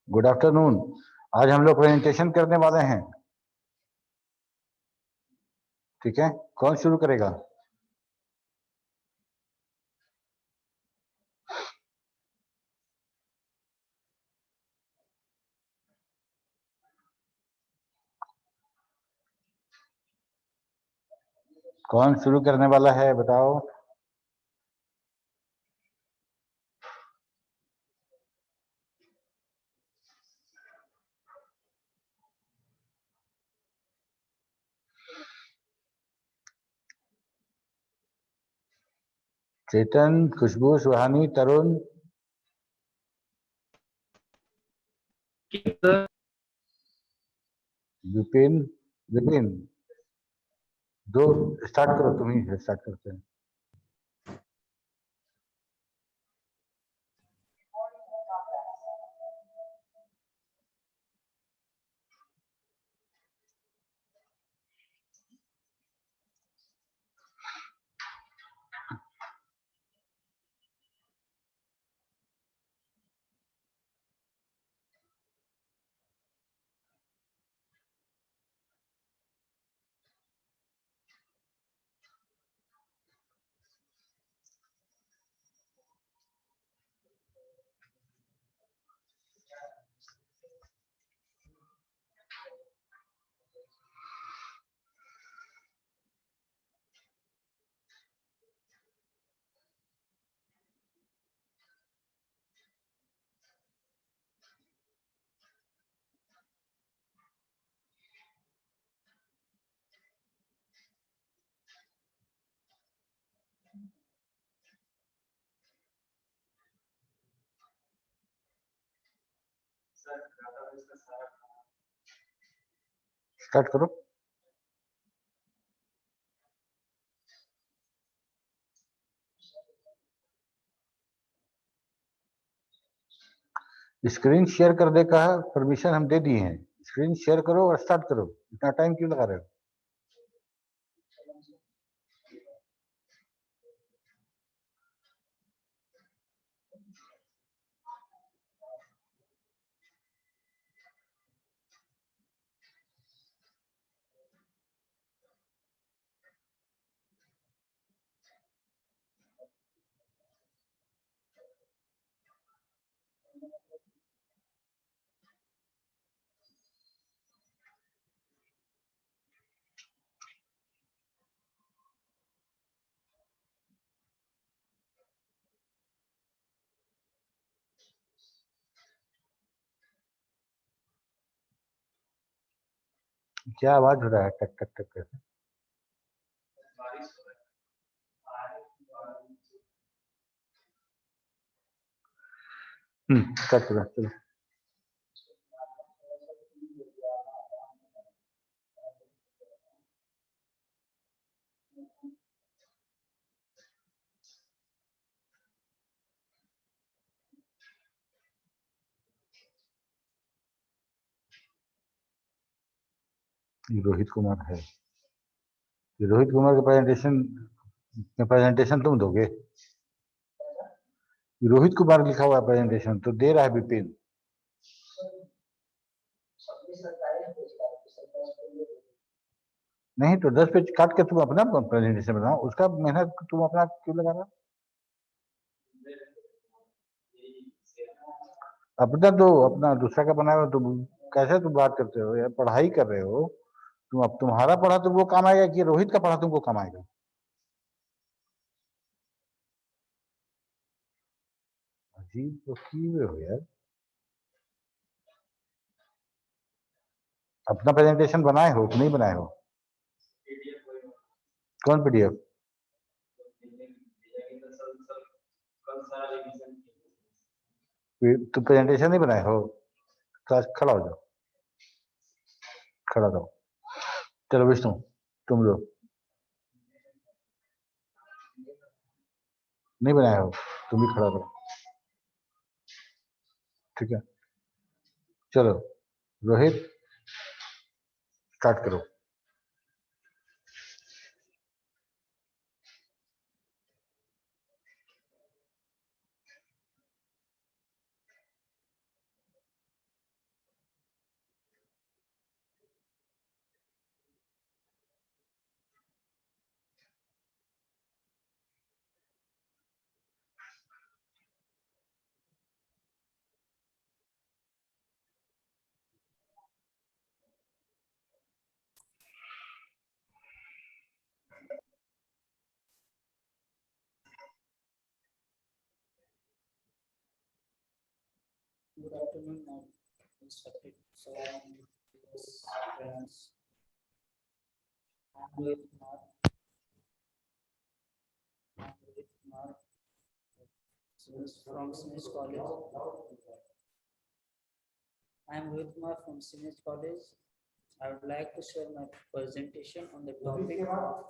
Good afternoon. आज हम लोग प्रेजेंटेशन करने वाले हैं, ठीक है। कौन शुरू करेगा? कौन शुरू करने वाला है बताओ। चेतन, खुशबू, सुहानी, तरुण, विपिन, विपिन। दो स्टार्ट करो, तुम ही स्टार्ट करते हैं। स्टार्ट करो। स्क्रीन शेयर करने का परमिशन हम दे दिए हैं। स्क्रीन शेयर करो और स्टार्ट करो। इतना टाइम क्यों लगा रहे हो? क्या आवाज हो रहा है टक टक टक करके? स्टार्ट करो, चलो। ये रोहित कुमार है। ये रोहित कुमार का प्रेजेंटेशन तुम दोगे? रोहित कुमार लिखा हुआ प्रेजेंटेशन तो दे रहा है विपिन। नहीं तो 10 पेज काट के तुम अपना प्रेजेंटेशन बनाओ, उसका मेहनत तुम अपना क्यों लगा रहे हो? अपना तो अपना दूसरा का बनाए हो तुम। कैसे तुम बात करते हो यार? पढ़ाई कर रहे हो तुम। अब तुम्हारा पढ़ा तुमको काम आएगा कि रोहित का पढ़ा तुमको काम आएगा? अजीब तो की हो यार। अपना प्रेजेंटेशन बनाए हो कि नहीं बनाए हो? कौन पीडीएफ? तो प्रेजेंटेशन नहीं बनाए हो तो आज खड़ा हो जाओ, खड़ा रहो। चलो विष्णु तुम लो, नहीं बनाए हो तुम भी खड़ा रहो, ठीक है। चलो रोहित स्टार्ट करो। Good afternoon, my respected friends. I'm Rohit Kumar. From Smith College. I'm Rohit Kumar from Smith College. I would like to share my presentation on the topic of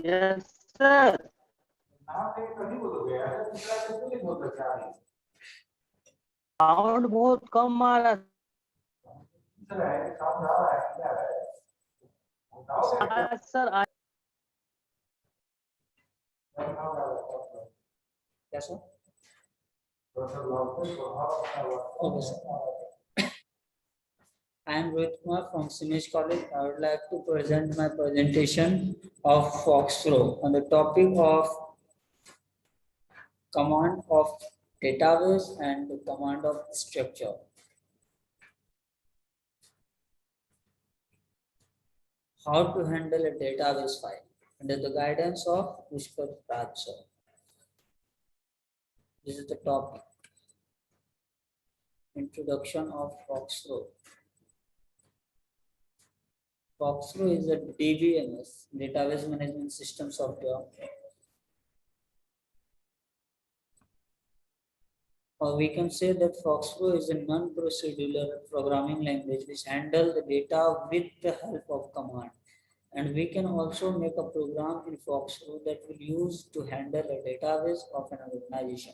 Yes, sir. Sound बहुत कम आ रहा है sir. कैसा? Okay, sir. I am Rohit Kumar from Smith College. I would like to present my presentation of Foxflow on the topic of command of database and the command of structure. How to handle a database file under the guidance of Pushkar Raj sir. This is the topic. Introduction of Foxflow. Foxflow is a DBMS, Database Management System software. Or we can say that Foxflow is a non-procedural programming language which handles the data with the help of command. And we can also make a program in Foxflow that will use to handle a database of an organization,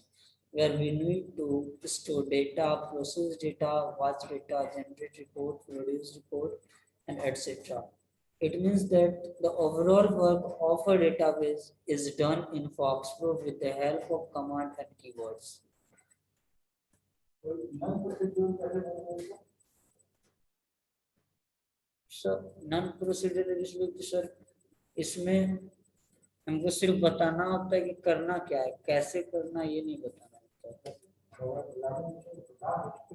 where we need to store data, process data, watch data, generate report, produce report, and etc. It means that the overall work of a database is done in Foxflow with the help of command and keywords. Sir non procedural sir इसमें हमको सिर्फ बताना होता है कि करना क्या है, कैसे करना ये नहीं बताना होता है।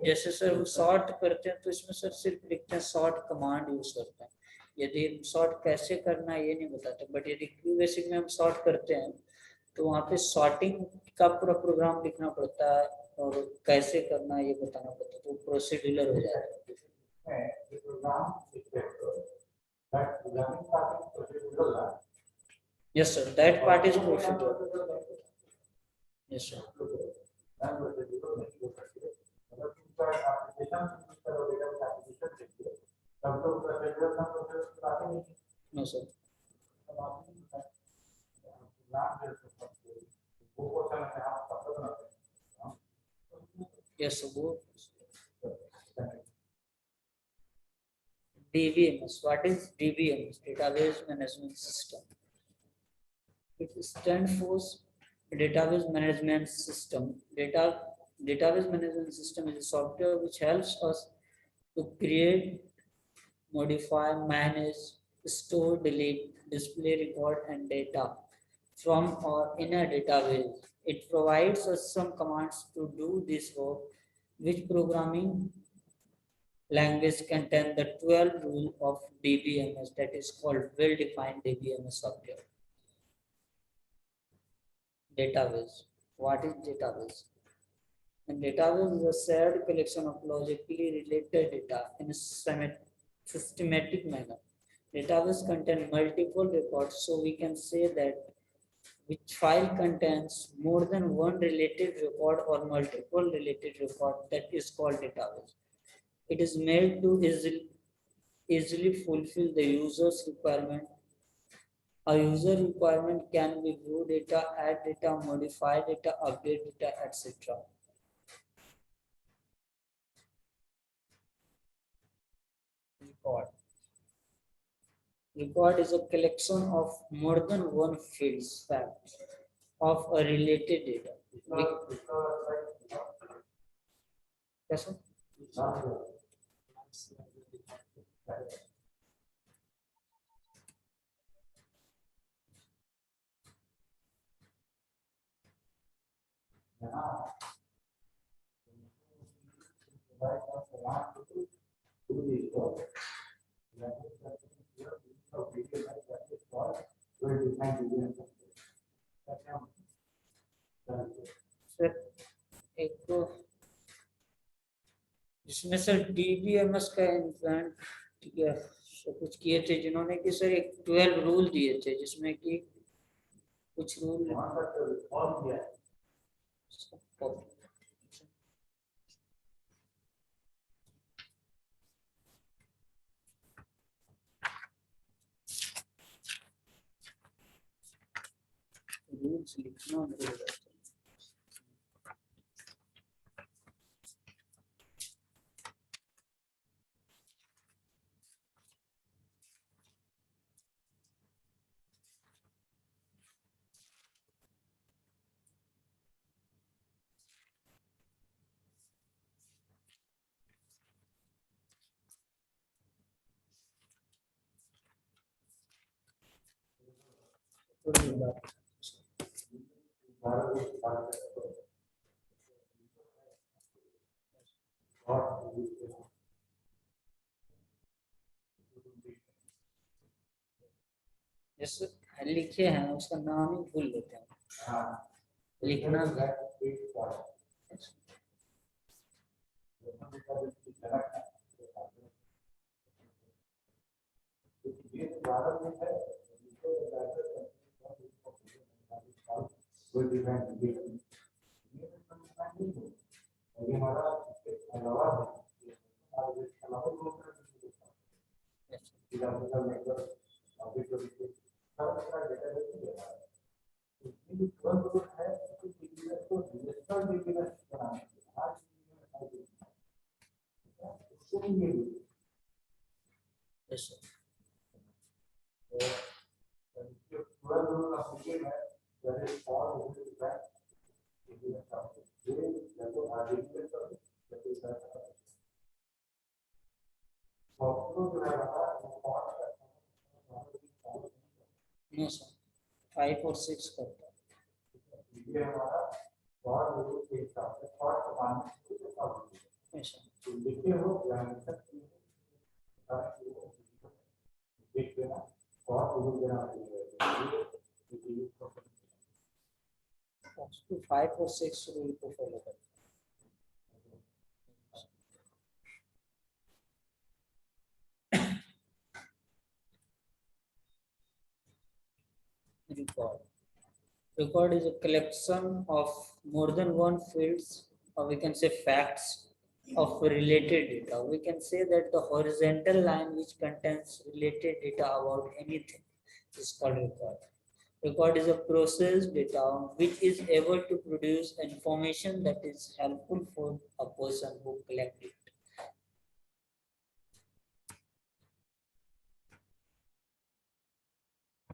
जैसे सर हम सॉर्ट करते हैं तो इसमें सर सिर्फ लिखते हैं सॉर्ट कमांड यूज करते हैं, यदि सॉर्ट कैसे करना है ये नहीं बताते। बट यदि क्यू बेसिक में हम सॉर्ट करते हैं तो वहाँ पे सॉर्टिंग का पूरा प्रोग्राम लिखना पड़ता है और कैसे करना है ये बताना पड़ता है, तो प्रोसीड्यूरल हो जाता है। Yes, sir. That part is procedural. Yes, sir. No, sir. Yes, sir. DBMS. What is DBMS? Database Management System. It stands for Database Management System. Database Management System is a software which helps us to create, modify, manage, store, delete, display, record, and data from or in a database. It provides us some commands to do this work, which programming language contain the 12 rule of DBMS, that is called well-defined DBMS object. Database. What is database? A database is a shared collection of logically related data in a systematic manner. Database contain multiple records, so we can say that which file contains more than one related record or multiple related record, that is called database. It is made to easily fulfill the user's requirement. A user requirement can be view data, add data, modify data, update data, etc. Record. Record is a collection of more than one field's facts of a related data. Yes, sir? Sir एक तो जिसमें sir DBMS का invent किया, कुछ किए थे जिन्होंने कि सर एक 12 रूल दिए थे जिसमें कि कुछ रूल रूल्स लिखना पड़ेगा। जैसे लिखे हैं उसका नाम ही भूल लेते हैं लिखना। नो सर 5 और 6 करता है 5 और 6 रूल को फॉलो करता है। Record. Record is a collection of more than one fields, or we can say facts of related data. We can say that the horizontal line which contains related data about anything is called record. Record is a processed data which is able to produce information that is helpful for a person who collects it.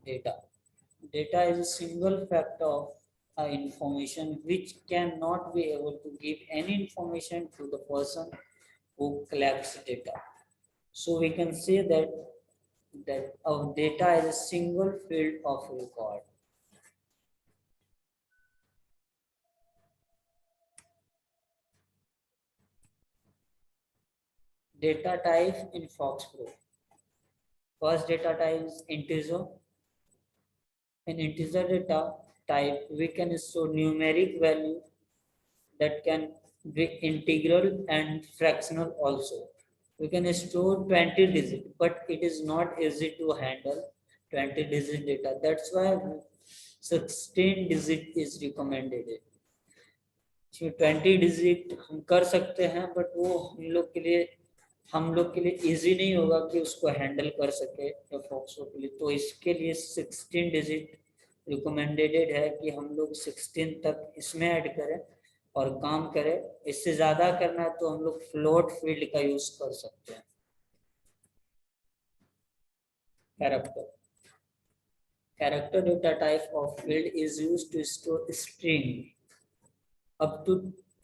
Data. Data is a single factor of information which cannot be able to give any information to the person who collects data. So we can say that our data is a single field of record. data type in FoxPro. First data type is integer. In integer data type, we can store numeric value that can be integral and fractional also. We can store 20 digit, but it is not easy to handle 20 digit data. That's why 16 digit is recommended. 20 digit हम कर सकते हैं, but वो हम लोग के लिए easy नहीं होगा कि उसको हैंडल कर सके फॉक्सो के लिए। तो इसके लिए 16 डिजिट रिकमेंडेड है कि हम लोग 16 तक इसमें ऐड करें और काम करें। इससे ज्यादा करना है तो हम लोग फ्लोट फील्ड का यूज कर सकते हैं। Character data type of field is used to store string up to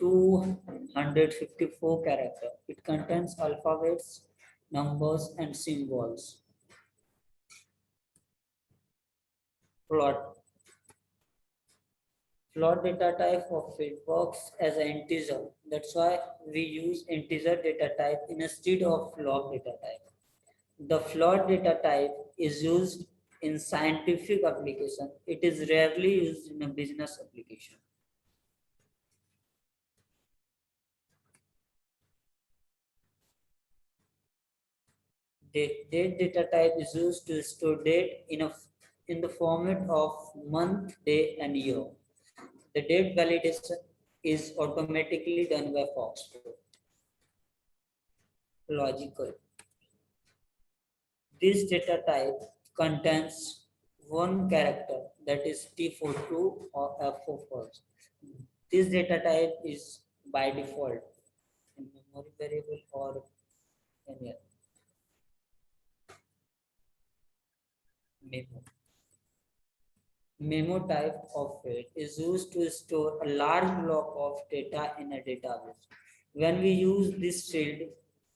254 characters. It contains alphabets, numbers, and symbols. Float data type of field works as an integer. That's why we use integer data type instead of float data type. The float data type is used in scientific application. It is rarely used in a business application. Date data type is used to store date in the format of month, day, and year. The date validation is automatically done by FoxPro. Logical. This data type contains one character, that is T for true or F for false. This data type is by default in memory variable or any other. Memo. Memo type of field is used to store a large block of data in a database. When we use this field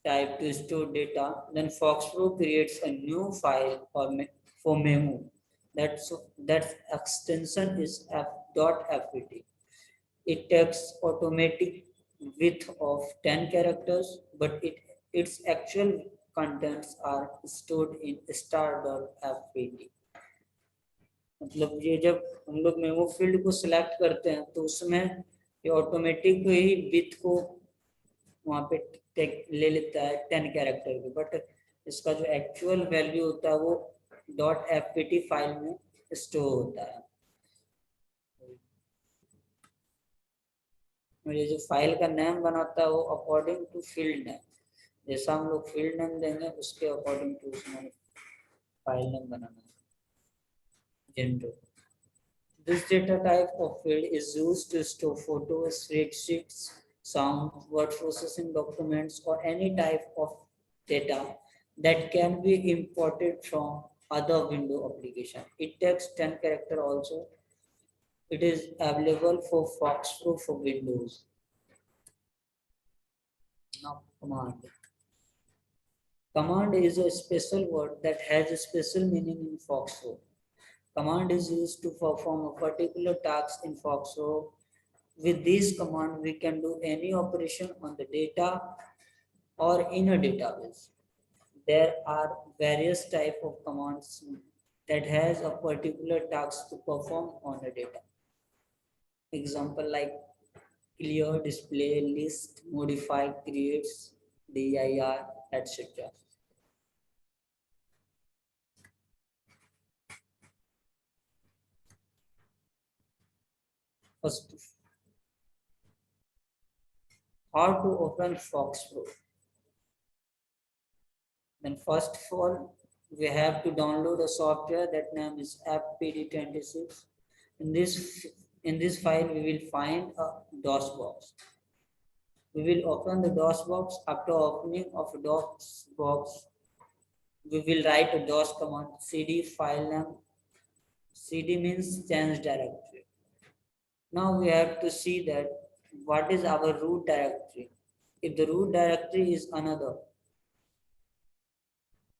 type to store data, then FoxPro creates a new file for memo. That extension is f.fpt. It takes automatic width of 10 characters, but its actual contents are stored in star.fpt. मतलब ये जब हम लोग memo field को select करते हैं तो उसमें ये ऑटोमेटिक ही विथ को वहाँ पे ले लेता है 10 कैरेक्टर की, बट इसका जो एक्चुअल वैल्यू होता है वो .fpt फाइल में स्टोर होता है। ये जो फाइल का नेम बनाता है वो अकॉर्डिंग टू फील्ड नेम, जैसा हम लोग फील्ड नेम देंगे उसके अकॉर्डिंग टू उसमें फाइल नेम बनाना है। General. This data type of field is used to store photos, spreadsheets, sound, word processing documents, or any type of data that can be imported from other window application. It takes 10 character also. It is available for FoxPro for Windows. Now command. Command is a special word that has a special meaning in FoxPro. Command is used to perform a particular task in FoxPro. With this command, we can do any operation on the data or in a database. There are various types of commands that has a particular task to perform on a data. Example like clear, display, list, modify, creates, dir, etc. First, how to open FoxPro. Then first of all, we have to download a software that name is FPD26. In this file, we will find a DOS box. We will open the DOS box. After opening of a DOS box, we will write a DOS command, cd file name. Cd means change directory. Now we have to see that what is our root directory. If the root directory is another,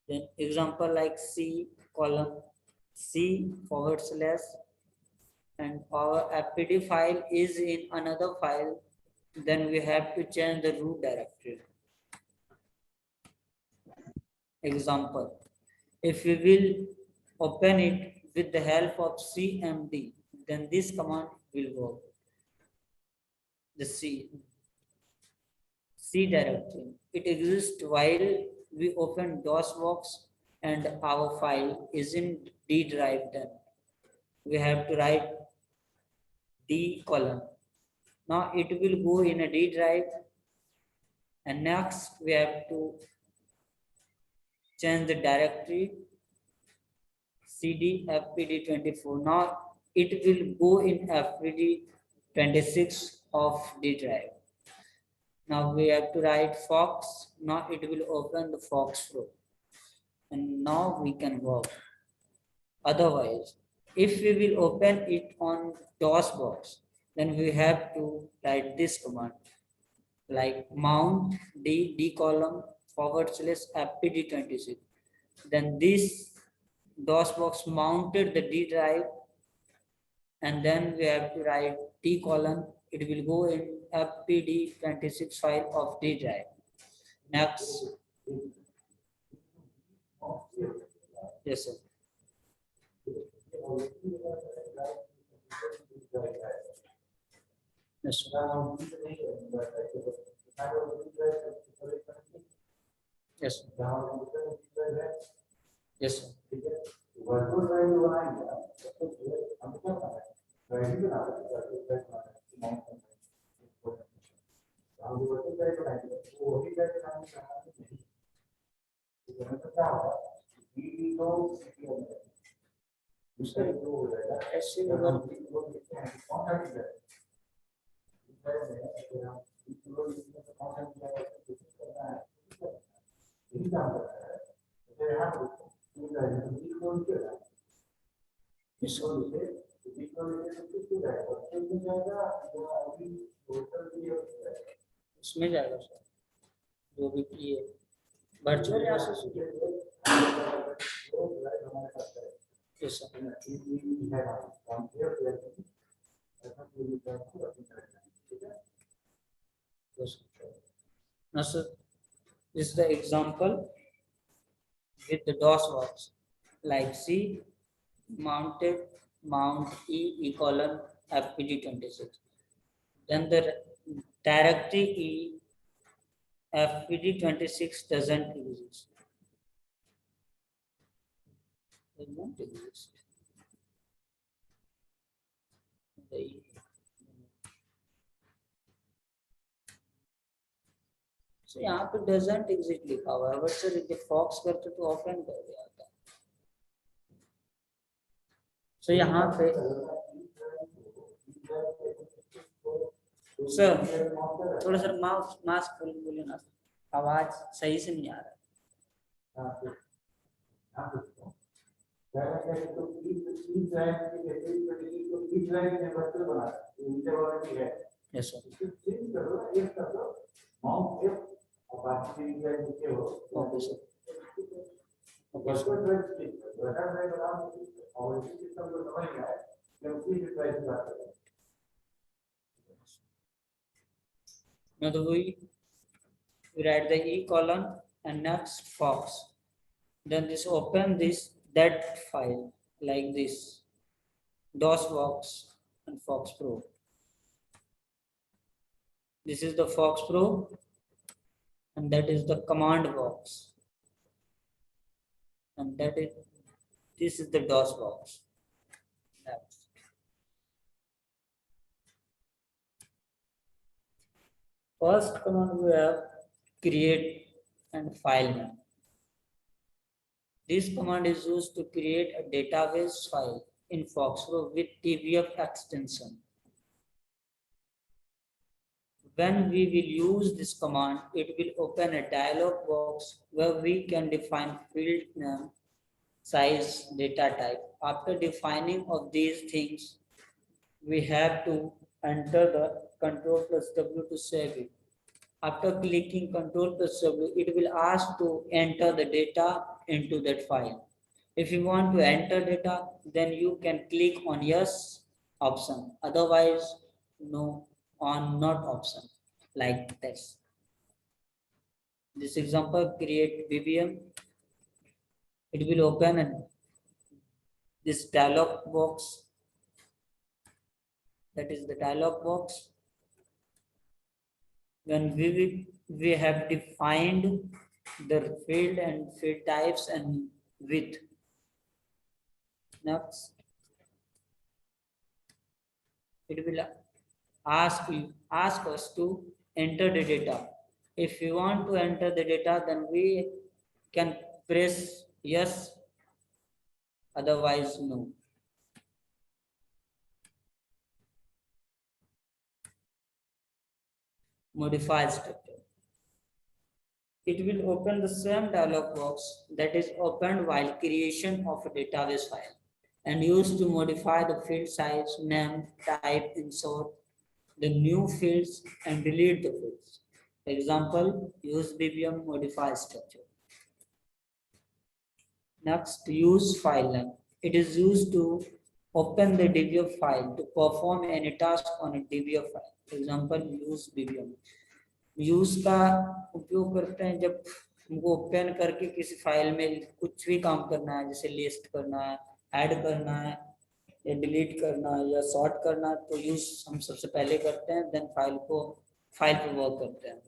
then example like C column C / and our fpd file is in another file, then we have to change the root directory. Example, if we will open it with the help of CMD, then this command will work. The C directory. It exists while we open DOSBox and our file is in D drive. Then we have to write D column. Now it will go in a D drive, and next we have to change the directory CD FPD24. Now it will go in FPD26 of D drive. Now we have to write Fox. Now it will open the Fox Pro. And now we can work. Otherwise, if we will open it on DOSBox, then we have to write this command like mount D column / FPD26. Then this DOSBox mounted the D drive, and then we have to write D column. It will go in FPD26 file of D drive. Next. Yes, sir. Yes, sir. Yes, sir. Yes, sir. उसमें जाएगा sir जो भी किए virtual या yes, sir. Yes. Now, sir, this is the example with the DOSBox like C mounted mount E column FPD26. Then the directory E FPD26 doesn't exist. Does not exist. So यहाँ पे doesn't exist लिखा हुआ है, but sir ये Fox करते तो offline कर दिया था. So यहाँ पे सर थोड़ा सर मास्क खोल बोले ना, आवाज सही से नहीं आ रहा. Yes, sir. Okay, sir. Okay, sir. Now we write the E column and next Fox. Then this open that file like this, DOSBox and Fox Pro. This is the Fox Pro, and that is the command box, and this is the DOSBox. Next. First command we have create and file name. This command is used to create a database file in FoxPro with TBF extension. When we will use this command, it will open a dialog box where we can define field name, size, data type. After defining of these things, we have to enter the Ctrl+W to save it. After clicking Ctrl+W, it will ask to enter the data into that file. If you want to enter data, then you can click on yes option. Otherwise, no on not option, like this. This example, create BBM It will open this dialog box. That is the dialog box. When we have defined the field and field types and width. Next, it will ask us to enter the data. If we want to enter the data, then we can press yes, otherwise no. Modify structure. It will open the same dialog box that is opened while creation of a database file and used to modify the field size, name, type, insert the new fields and delete the fields. Example, use BBM modify structure. Next, use file name. It is used to open the DBF file to perform any task on a DBF file. Example, use BBM. Use का उपयोग करते हैं जब हमको open करके किसी file में कुछ भी काम करना है, जैसे लिस्ट करना है, ऐड करना है या डिलीट करना है या सॉर्ट करना है, तो यूज हम सबसे पहले करते हैं, देन फाइल पे वर्क करते हैं.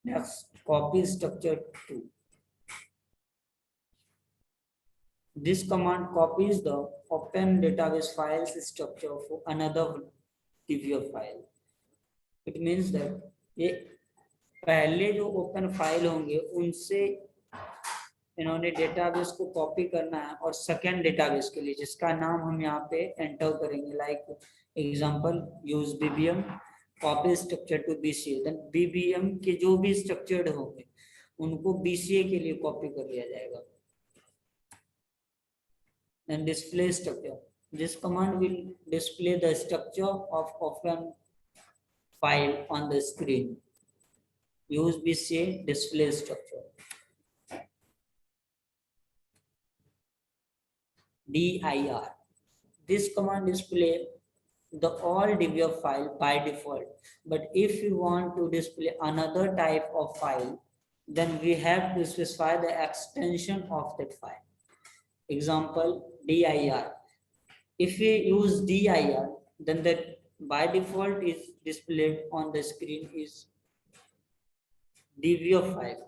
Next, copy structure 2. This command copies the open database files structure for another DBF file. It means that ये पहले जो ओपन फाइल होंगे उनसे इन्होंने डेटाबेस को कॉपी करना है और सेकेंड डेटाबेस के लिए जिसका नाम हम यहाँ पे एंटर करेंगे, like example use BBM copy structure to BCA. Then BBM के जो भी स्ट्रक्चर्ड होंगे उनको बीसीए के लिए कॉपी कर लिया जाएगा. Then display structure. This command will display the structure of open file on the screen. Use BCA display structure. dir. This command display the all DBF file by default. But if you want to display another type of file, then we have to specify the extension of that file. Example, dir. If we use dir, then that by default is displayed on the screen is DBF file.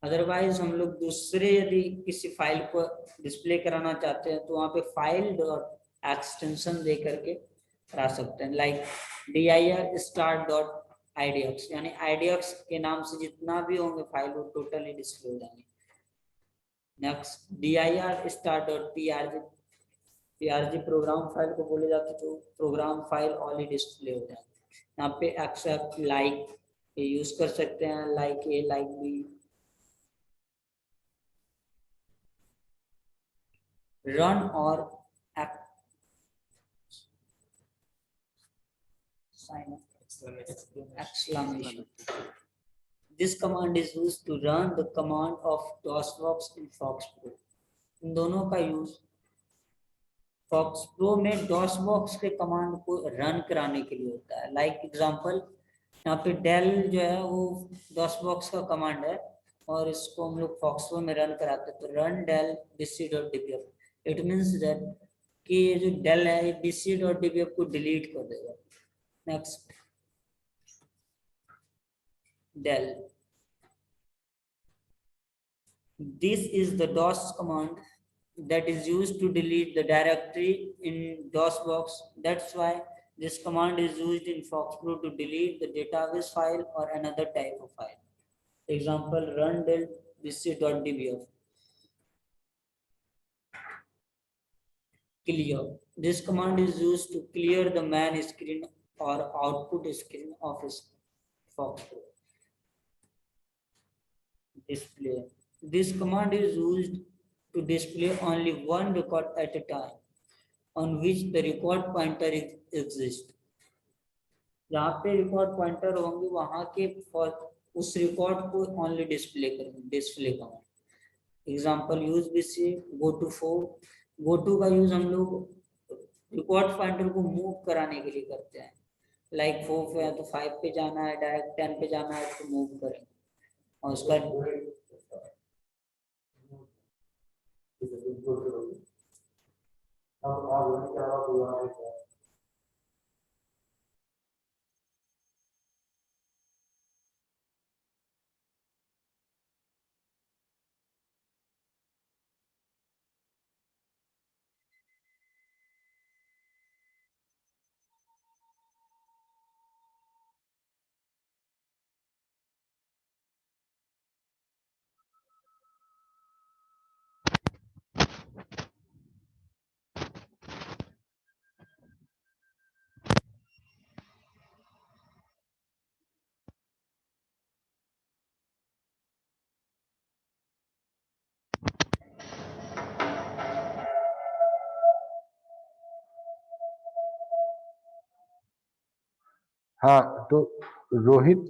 Otherwise हम लोग दूसरे यदि किसी file को display कराना चाहते हैं तो वहाँ पे फाइल डॉट एक्सटेंशन दे करके करा सकते हैं, like dir start dot idx, यानी idx के नाम से जितना भी होंगे फाइल वो टोटली डिस्प्ले हो जाएंगे. Next, dir start dot prg program file को बोले जाते तो प्रोग्राम फाइल ऑल डिस्प्ले हो जाएंगे. यहाँ पे एक्सेप्ट लाइक ये यूज कर सकते हैं, like A like B. Run or exclamation. This command is used to run the command of DOSBox in FoxPro. इन दोनों का यूज FoxPro में DOSBox के कमांड को रन कराने के लिए होता है. लाइक एग्जांपल यहाँ पे डेल जो है वो DOSBox का कमांड है और इसको हम लोग FoxPro में रन कराते हैं, तो run del bc.dbf. It means that कि ये जो डेल है ये bc.dbf को डिलीट कर देगा. Next, del. This is the DOS command that is used to delete the directory in DOSBox. That's why this command is used in FoxPro to delete the database file or another type of file. Example, run del bc.dbf. Clear. This command is used to clear the main screen or output screen of FoxPro. Display. This command is used to display only one record at a time on which the record pointer exists. जहाँ पे record pointer होंगे वहां के उस record को only display करेंगे. Display command. Example, use BC go to 4. Go to का use हम लोग रिकॉर्ड पॉइंटर को मूव कराने के लिए करते हैं, लाइक 4 पे है तो 5 पे जाना है, डायरेक्ट 10 पे जाना है तो मूव करेंगे. और उसका हाँ, तो रोहित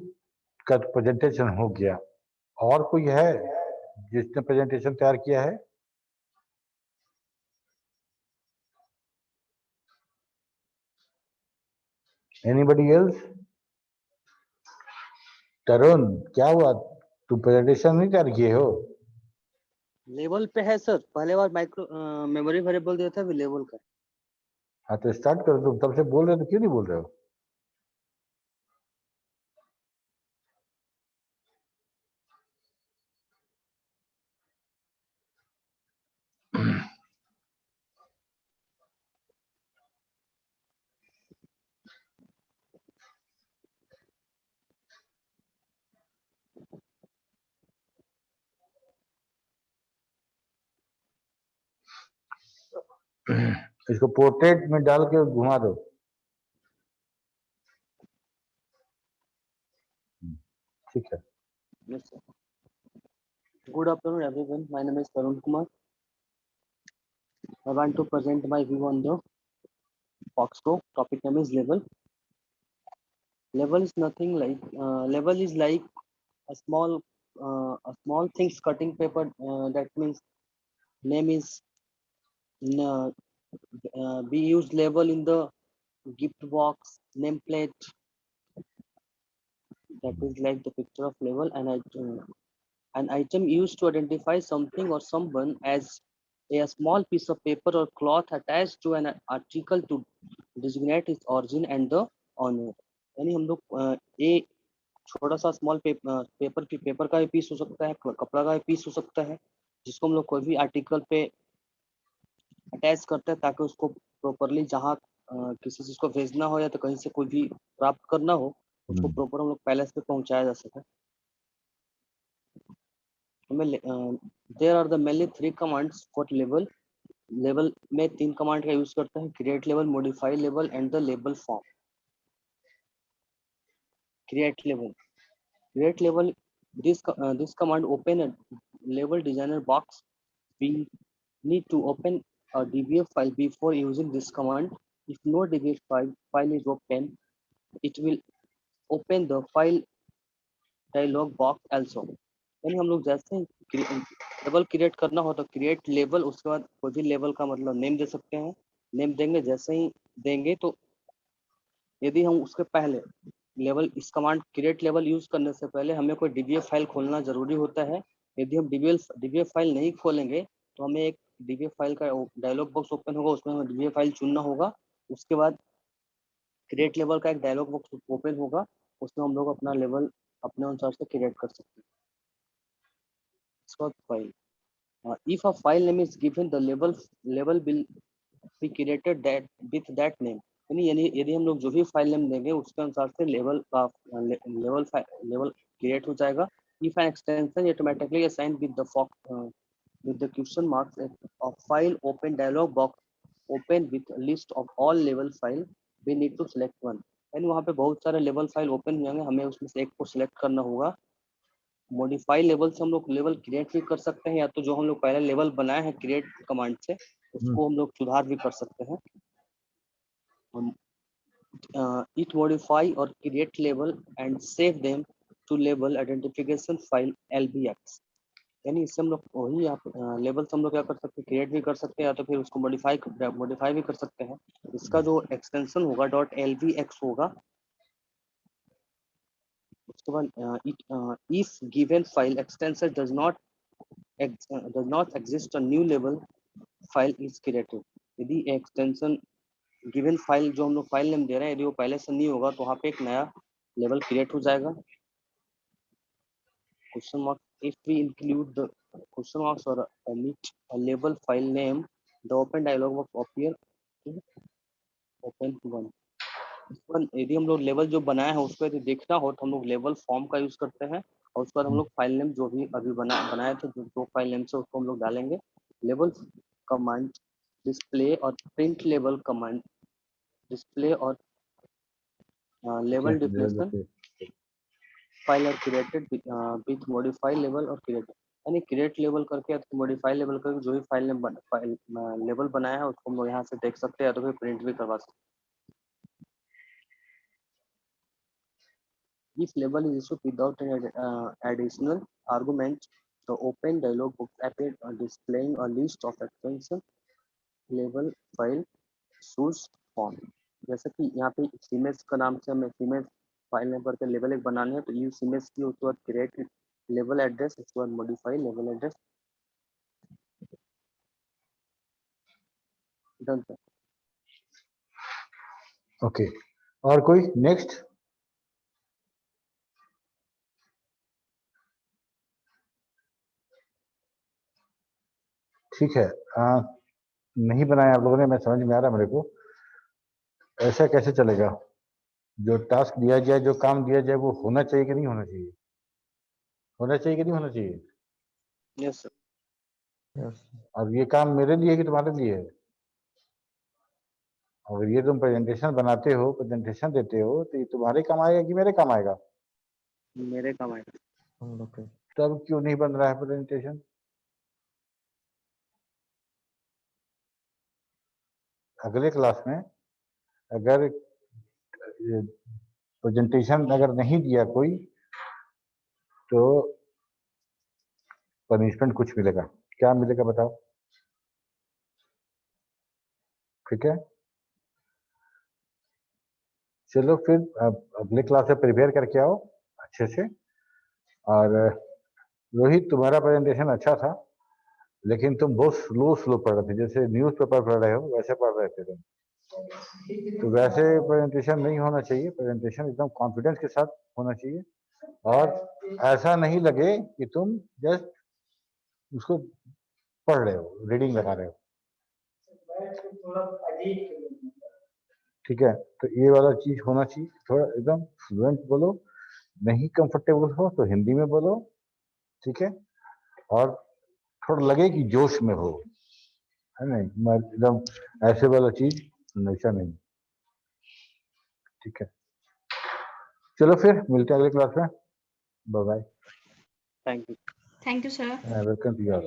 का प्रेजेंटेशन हो गया। और कोई है जिसने प्रेजेंटेशन तैयार किया है? Anybody else? तरुण, क्या हुआ? तुम प्रेजेंटेशन नहीं तैयार किए हो? लेवल पे है सर, पहले बार माइक्रो मेमोरी वेरिएबल दिया था, अभी लेवल का। हाँ, तो स्टार्ट करो। तुम तब से बोल रहे हो तो क्यों नहीं बोल रहे हो? इसको पोर्ट्रेट में डाल के घुमा दो। ठीक है। Yes, sir. Good afternoon, everyone. My name is Tarun Kumar. I want to present my view on the Foxco. Topic name is level. Level is nothing like level is like a small things cutting paper. That means name is uh, we use label in the gift box, nameplate. That is like the picture of label, and an item used to identify something or someone as a small piece of paper or cloth attached to an article to designate its origin and the owner. यानी हम लोग एक छोटा सा small paper का भी piece हो सकता है, कपड़ा का भी पीस हो सकता है, जिसको हम लोग कोई भी आर्टिकल पे अटैच करते हैं ताकि उसको प्रॉपरली जहाँ किसी चीज को भेजना हो या तो कहीं से कोई भी प्राप्त करना हो, उसको प्रॉपर हम लोग पैलेस पे पहुंचाया जा सके। There are the mainly 3 commands for level. Level में 3 कमांड का यूज करते हैं: create level, modify level and the label form. Create level, this command open a level designer box. We need to open a dbf file before using this command. If no dbf file is open, it will open the file dialog box also. यानी हम लोग जैसे ही level create करना हो तो create level, उसके बाद कोई भी लेवल का मतलब नेम दे सकते हैं। नेम देंगे, जैसे ही देंगे तो यदि हम उसके पहले लेवल, इस कमांड क्रिएट लेवल यूज करने से पहले हमें कोई डीबीएफ फाइल खोलना जरूरी होता है। यदि हम डीबीएफ फाइल नहीं खोलेंगे तो हमें एक डीबीएफ फाइल का डायलॉग बॉक्स ओपन होगा, उसमें हमें डीबीएफ फाइल चुनना होगा। उसके बाद क्रिएट लेवल का एक डायलॉग बॉक्स ओपन होगा, उसमें हम लोग अपना लेवल अपने अनुसार से क्रिएट कर सकते हैं। File, if a file name is given, the level will be created that with that name. यानी यदि हम लोग जो भी फाइल नेम देंगे उसके अनुसार से लेवल का लेवल क्रिएट हो जाएगा। If an extension is automatically assigned with the question marks, a file open dialog box open with a list of all level file. We need to select one. यानी वहाँ पे बहुत सारे level file open हो जाएंगे, हमें उसमें से एक को सिलेक्ट करना होगा। मॉडिफाई लेवल से हम लोग लेवल क्रिएट भी कर सकते हैं, या तो जो हम लोग पहले लेवल बनाए हैं क्रिएट कमांड से उसको हम लोग सुधार भी कर सकते हैं। It modify or create label and save them to label identification file lbx. यानी इससे हम लोग वही लेवल से हम लोग क्या कर सकते हैं, क्रिएट भी कर सकते हैं या तो फिर उसको मॉडिफाई भी कर सकते हैं। इसका जो एक्सटेंशन होगा .lbx होगा। उसके बाद if given file extension does not exist, a new label file is created. यदि एक्सटेंशन गिवन फाइल जो हम लोग फाइल नेम दे रहे हैं यदि वो पहले से नहीं होगा तो वहाँ पे एक नया लेवल क्रिएट हो जाएगा। Question mark if we include the question marks or omit a label file name, the open dialog box appear in open one। यदि हम लोग लेवल जो बनाया है उसको यदि देखना हो तो हम लोग लेवल फॉर्म का यूज करते हैं और उसके बाद हम लोग फाइल नेम जो भी अभी बनाए थे जो फाइल नेम से उसको हम लोग डालेंगे। लेवल कमांड डिस्प्ले और प्रिंट लेवल कमांड डिस्प्ले और लेवल डिफिनेशन फाइल और क्रिएटेड विथ मॉडिफाई लेवल और क्रिएटेड, यानी क्रिएट लेवल करके या मॉडिफाई लेवल करके जो भी फाइल नेम लेवल बनाया है उसको हम लोग यहाँ से देख सकते हैं या तो फिर प्रिंट भी करवा सकते हैं। If label is issued without any additional argument, the open dialog box appears displaying a list of extension label file source form। जैसे कि यहाँ पे इमेज का नाम से हमें इमेज फाइल नेम करके लेवल एक बनाने हैं तो यूज इमेज की उसके बाद क्रिएट लेवल एड्रेस उसके बाद modify level address done sir. Okay, और कोई नेक्स्ट? ठीक है, नहीं बनाया आप लोगों ने, मैं समझ में आ रहा मेरे को। ऐसा कैसे चलेगा? जो टास्क दिया जाए, जो काम दिया जाए, वो होना चाहिए कि नहीं होना चाहिए? होना चाहिए कि नहीं होना चाहिए? Yes sir. और ये काम मेरे लिए कि तुम्हारे लिए है? अगर ये तुम प्रेजेंटेशन बनाते हो, प्रेजेंटेशन देते हो, तो ये तुम्हारे काम आएगा कि मेरे काम आएगा? मेरे काम आएगा। तब क्यों नहीं बन रहा है प्रेजेंटेशन? अगले क्लास में अगर प्रेजेंटेशन अगर नहीं दिया कोई तो पनिशमेंट कुछ मिलेगा। क्या मिलेगा बताओ? ठीक है, चलो फिर अगले क्लास में प्रिपेयर करके आओ अच्छे से। और रोहित, तुम्हारा प्रेजेंटेशन अच्छा था, लेकिन तुम बहुत स्लो पढ़ रहे थे, जैसे न्यूज़पेपर पढ़ रहे हो वैसे पढ़ रहे थे तुम। तो वैसे प्रेजेंटेशन नहीं होना चाहिए, प्रेजेंटेशन एकदम कॉन्फिडेंस के साथ होना चाहिए। और ऐसा नहीं लगे कि तुम जस्ट उसको पढ़ रहे हो, रीडिंग लगा रहे हो। ठीक है, तो ये वाला चीज होना चाहिए, थोड़ा एकदम फ्लुएंट बोलो। नहीं कंफर्टेबल हो तो हिंदी में बोलो, ठीक है? और थोड़ा लगे कि जोश में हो, है नहीं? मैं एकदम ऐसे वाला चीज हमेशा नहीं। ठीक है, चलो फिर मिलते हैं अगले क्लास में। Bye bye. Thank you. Thank you, sir. Welcome to you.